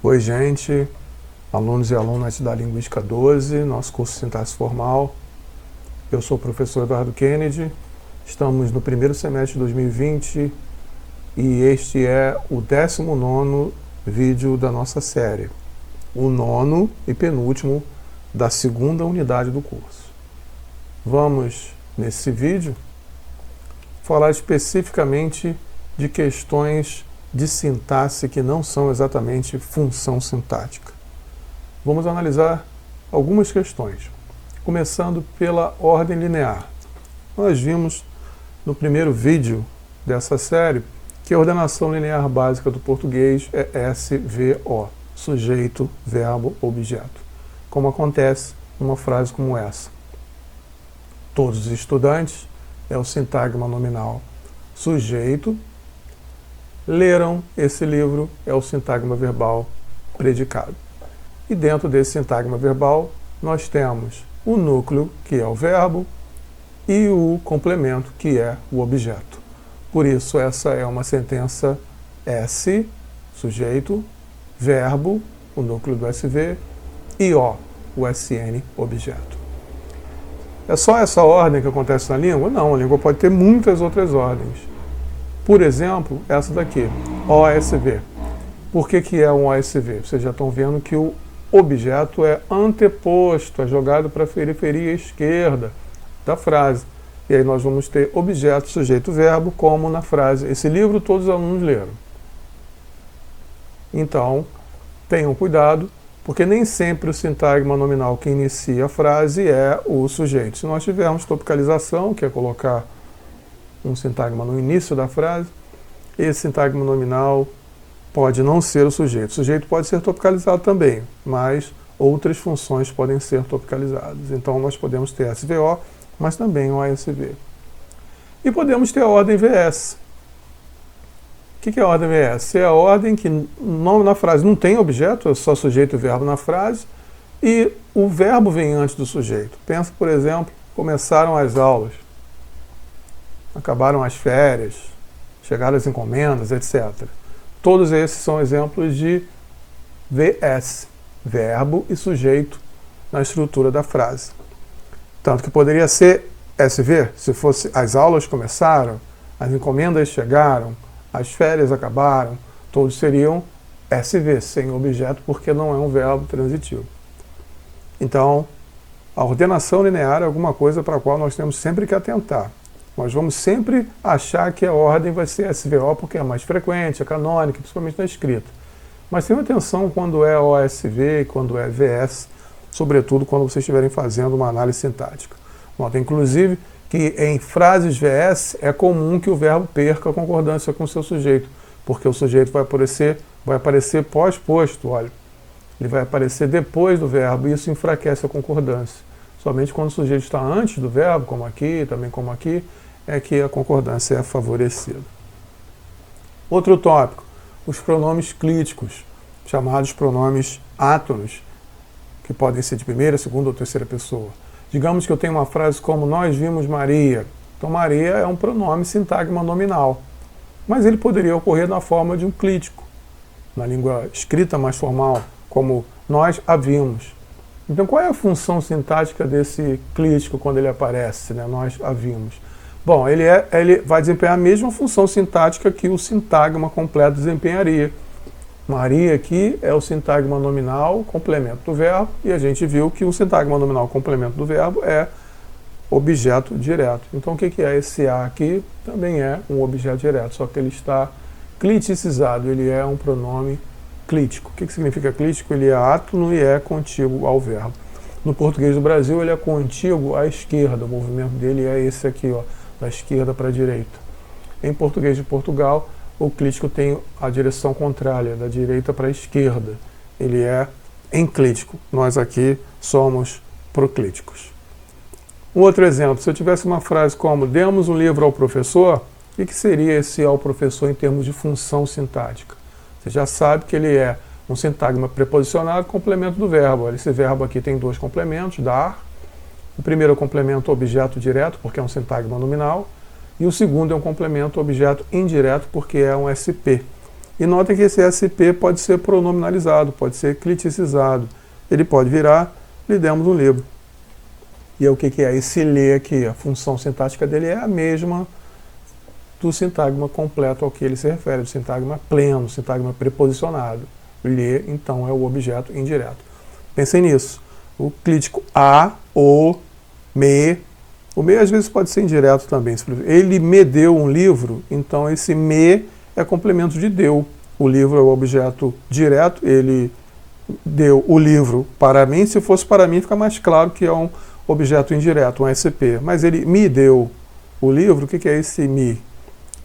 Oi, gente, alunos e alunas da Linguística 12, nosso curso Sintaxe Formal. Eu sou o professor Eduardo Kennedy, estamos no primeiro semestre de 2020 e este é o 19º vídeo da nossa série, o 9º e penúltimo da segunda unidade do curso. Vamos, nesse vídeo, falar especificamente de questões de sintaxe que não são exatamente função sintática. Vamos analisar algumas questões, começando pela ordem linear. Nós vimos no primeiro vídeo dessa série que a ordenação linear básica do português é SVO, sujeito, verbo, objeto, como acontece numa frase como essa. Todos os estudantes é o sintagma nominal sujeito, leram esse livro é o sintagma verbal predicado. E dentro desse sintagma verbal nós temos o núcleo, que é o verbo, e o complemento, que é o objeto. Por isso essa é uma sentença S, sujeito, verbo, o núcleo do SV, e O, o SN, objeto. É só essa ordem que acontece na língua? Não, a língua pode ter muitas outras ordens. Por exemplo, essa daqui, OSV. Por que é um OSV? Vocês já estão vendo que o objeto é anteposto, é jogado para a periferia esquerda da frase. E aí nós vamos ter objeto, sujeito, verbo, como na frase. Esse livro todos os alunos leram. Então, tenham cuidado, porque nem sempre o sintagma nominal que inicia a frase é o sujeito. Se nós tivermos topicalização, que é colocar um sintagma no início da frase, esse sintagma nominal pode não ser o sujeito. O sujeito pode ser topicalizado também, mas outras funções podem ser topicalizadas. Então nós podemos ter SVO, mas também o ASV. E podemos ter a ordem VS. O que é a ordem VS? É a ordem que na frase não tem objeto, é só sujeito e verbo na frase, e o verbo vem antes do sujeito. Pensa, por exemplo, começaram as aulas, acabaram as férias, chegaram as encomendas, etc. Todos esses são exemplos de VS, verbo e sujeito na estrutura da frase. Tanto que poderia ser SV, se fosse as aulas começaram, as encomendas chegaram, as férias acabaram, todos seriam SV, sem objeto, porque não é um verbo transitivo. Então, a ordenação linear é alguma coisa para a qual nós temos sempre que atentar. Nós vamos sempre achar que a ordem vai ser SVO porque é mais frequente, é canônica, principalmente na escrita. Mas tenham atenção quando é OSV e quando é VS, sobretudo quando vocês estiverem fazendo uma análise sintática. Nota, inclusive, que em frases VS é comum que o verbo perca a concordância com o seu sujeito, porque o sujeito vai aparecer pós-posto, olha. Ele vai aparecer depois do verbo e isso enfraquece a concordância. Somente quando o sujeito está antes do verbo, como aqui, também como aqui, é que a concordância é favorecida. Outro tópico, os pronomes clíticos, chamados pronomes átonos, que podem ser de primeira, segunda ou terceira pessoa. Digamos que eu tenho uma frase como nós vimos Maria. Então Maria é um pronome sintagma nominal, mas ele poderia ocorrer na forma de um clítico, na língua escrita mais formal, como nós a vimos. Então qual é a função sintática desse clítico quando ele aparece, né? Nós a vimos? Bom, ele vai desempenhar a mesma função sintática que o sintagma completo desempenharia. Maria aqui é o sintagma nominal, complemento do verbo, e a gente viu que o sintagma nominal, complemento do verbo, é objeto direto. Então o que é esse A aqui? Também é um objeto direto, só que ele está cliticizado, ele é um pronome clítico. O que significa clítico? Ele é átono e é contíguo ao verbo. No português do Brasil, ele é contíguo à esquerda, o movimento dele é esse aqui, ó, da esquerda para a direita. Em português de Portugal, o clítico tem a direção contrária, da direita para a esquerda. Ele é enclítico. Nós aqui somos proclíticos. Um outro exemplo, se eu tivesse uma frase como demos um livro ao professor, o que seria esse ao professor em termos de função sintática? Você já sabe que ele é um sintagma preposicionado, complemento do verbo. Esse verbo aqui tem dois complementos, dar. O primeiro é o complemento objeto direto, porque é um sintagma nominal. E o segundo é um complemento objeto indireto, porque é um SP. E notem que esse SP pode ser pronominalizado, pode ser cliticizado. Ele pode virar, lhe demos um livro. E o que é esse ler aqui? A função sintática dele é a mesma do sintagma completo ao que ele se refere, do sintagma pleno, sintagma preposicionado. Ler, então, é o objeto indireto. Pensem nisso. O clítico a, o, me. O me às vezes pode ser indireto também. Ele me deu um livro, então esse me é complemento de deu. O livro é o objeto direto, ele deu o livro para mim. Se fosse para mim, fica mais claro que é um objeto indireto, um SP. Mas ele me deu o livro, o que é esse me?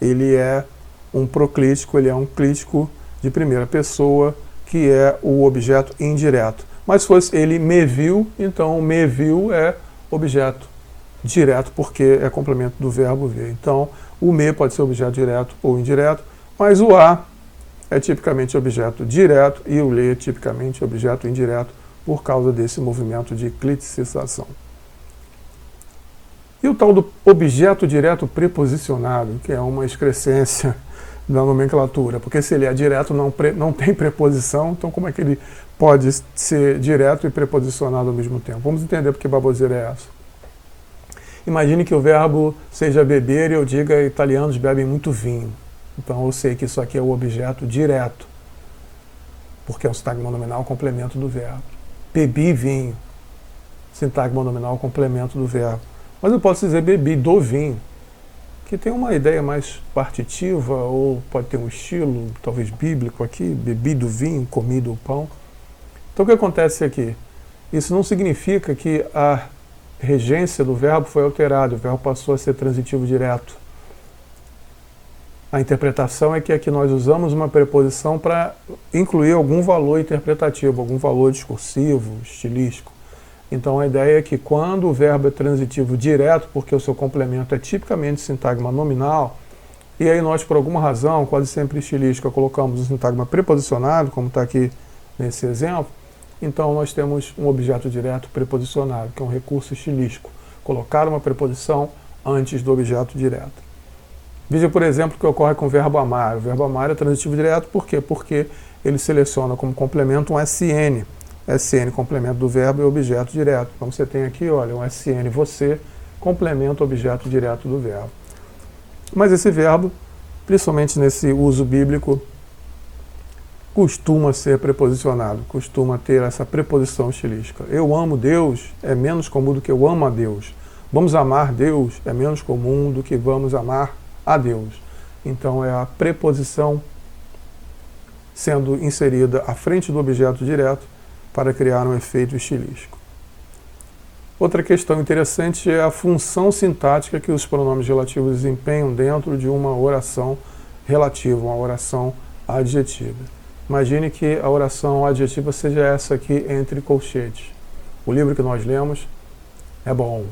Ele é um proclítico, ele é um clítico de primeira pessoa, que é o objeto indireto. Mas se fosse ele me viu, então me viu é objeto direto, porque é complemento do verbo ver. Então, o me pode ser objeto direto ou indireto, mas o a é tipicamente objeto direto e o le é tipicamente objeto indireto por causa desse movimento de criticização. E o tal do objeto direto preposicionado, que é uma excrescência da nomenclatura, porque se ele é direto não tem preposição, então como é que ele pode ser direto e preposicionado ao mesmo tempo? Vamos entender porque baboseira é essa. Imagine que o verbo seja beber e eu diga italianos bebem muito vinho. Então eu sei que isso aqui é o objeto direto, porque é um sintagma nominal complemento do verbo. Bebi vinho, sintagma nominal complemento do verbo. Mas eu posso dizer bebi do vinho, que tem uma ideia mais partitiva, ou pode ter um estilo, talvez bíblico aqui, bebi do vinho, comi do pão. Então o que acontece aqui? Isso não significa que a regência do verbo foi alterada, o verbo passou a ser transitivo direto. A interpretação é que aqui nós usamos uma preposição para incluir algum valor interpretativo, algum valor discursivo, estilístico. Então a ideia é que quando o verbo é transitivo direto, porque o seu complemento é tipicamente sintagma nominal, e aí nós, por alguma razão, quase sempre estilística, colocamos um sintagma preposicionado, como está aqui nesse exemplo, então nós temos um objeto direto preposicionado, que é um recurso estilístico, colocar uma preposição antes do objeto direto. Veja, por exemplo, o que ocorre com o verbo amar. O verbo amar é transitivo direto, por quê? Porque ele seleciona como complemento um SN. SN, complemento do verbo, é objeto direto. Então você tem aqui, olha, um SN, você, complementa o objeto direto do verbo. Mas esse verbo, principalmente nesse uso bíblico, costuma ser preposicionado, costuma ter essa preposição estilística. Eu amo Deus é menos comum do que eu amo a Deus. Vamos amar Deus é menos comum do que vamos amar a Deus. Então é a preposição sendo inserida à frente do objeto direto para criar um efeito estilístico. Outra questão interessante é a função sintática que os pronomes relativos desempenham dentro de uma oração relativa, uma oração adjetiva. Imagine que a oração adjetiva seja essa aqui entre colchetes. O livro que nós lemos é bom.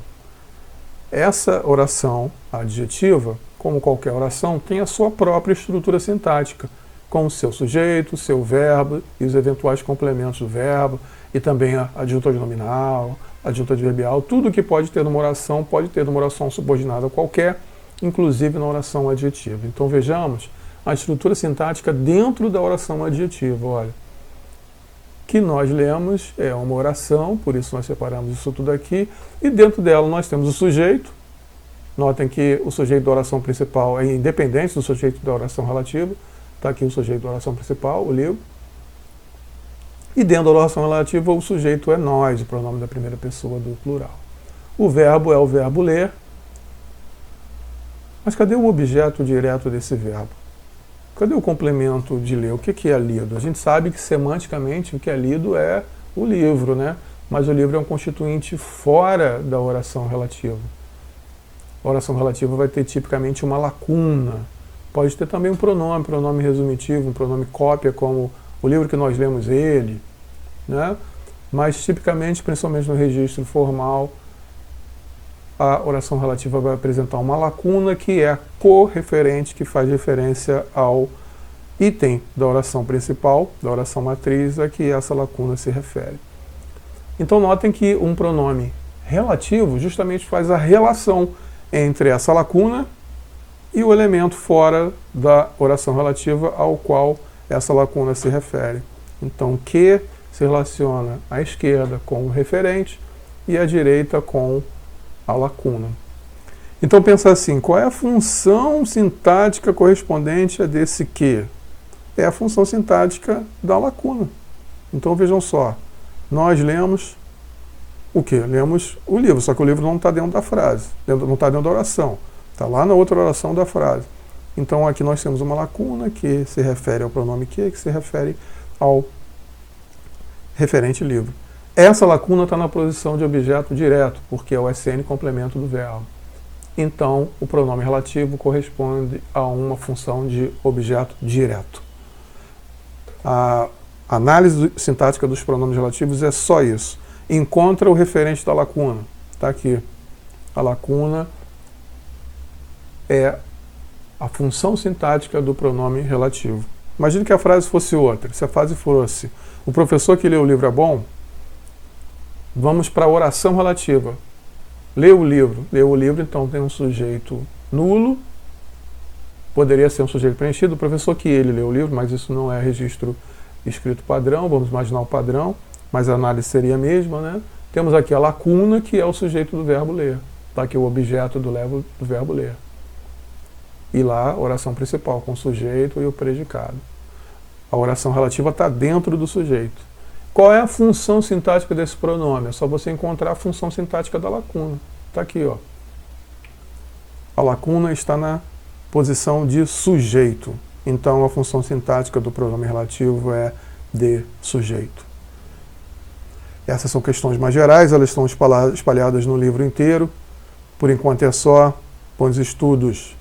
Essa oração adjetiva, como qualquer oração, tem a sua própria estrutura sintática, com o seu sujeito, o seu verbo e os eventuais complementos do verbo, e também a adjunta nominal, a adjunta adverbial. Tudo que pode ter numa oração pode ter numa oração subordinada qualquer, inclusive na oração adjetiva. Então vejamos a estrutura sintática dentro da oração adjetiva. Olha, que nós lemos é uma oração, por isso nós separamos isso tudo aqui, e dentro dela nós temos o sujeito. Notem que o sujeito da oração principal é independente do sujeito da oração relativa. Está aqui o sujeito da oração principal, o livro. E dentro da oração relativa, o sujeito é nós, o pronome da primeira pessoa do plural. O verbo é o verbo ler. Mas cadê o objeto direto desse verbo? Cadê o complemento de ler? O que é lido? A gente sabe que semanticamente o que é lido é o livro, né? Mas o livro é um constituinte fora da oração relativa. A oração relativa vai ter tipicamente uma lacuna. Pode ter também um pronome resumitivo, um pronome cópia, como o livro que nós lemos, ele, né? Mas tipicamente, principalmente no registro formal, a oração relativa vai apresentar uma lacuna que é correferente, que faz referência ao item da oração principal, da oração matriz, a que essa lacuna se refere. Então notem que um pronome relativo justamente faz a relação entre essa lacuna e o elemento fora da oração relativa ao qual essa lacuna se refere. Então, que se relaciona à esquerda com o referente e à direita com a lacuna. Então, pensa assim, qual é a função sintática correspondente a desse que? É a função sintática da lacuna. Então, vejam só, nós lemos o quê? Lemos o livro, só que o livro não está dentro da frase, não está dentro da oração, está lá na outra oração da frase. Então, aqui nós temos uma lacuna que se refere ao pronome que se refere ao referente livro. Essa lacuna está na posição de objeto direto, porque é o SN complemento do verbo. Então, o pronome relativo corresponde a uma função de objeto direto. A análise sintática dos pronomes relativos é só isso. Encontra o referente da lacuna. Está aqui. A lacuna é a função sintática do pronome relativo. Imagine que a frase fosse outra. Se a frase fosse: o professor que leu o livro é bom, vamos para a oração relativa. Leu o livro. Leu o livro, então tem um sujeito nulo. Poderia ser um sujeito preenchido. O professor que ele leu o livro, mas isso não é registro escrito padrão. Vamos imaginar o padrão, mas a análise seria a mesma, né? Temos aqui a lacuna, que é o sujeito do verbo ler. Está aqui o objeto do verbo ler. E lá, a oração principal, com o sujeito e o predicado. A oração relativa está dentro do sujeito. Qual é a função sintática desse pronome? É só você encontrar a função sintática da lacuna. Está aqui, ó. A lacuna está na posição de sujeito. Então, a função sintática do pronome relativo é de sujeito. Essas são questões mais gerais, elas estão espalhadas no livro inteiro. Por enquanto é só. Bons estudos.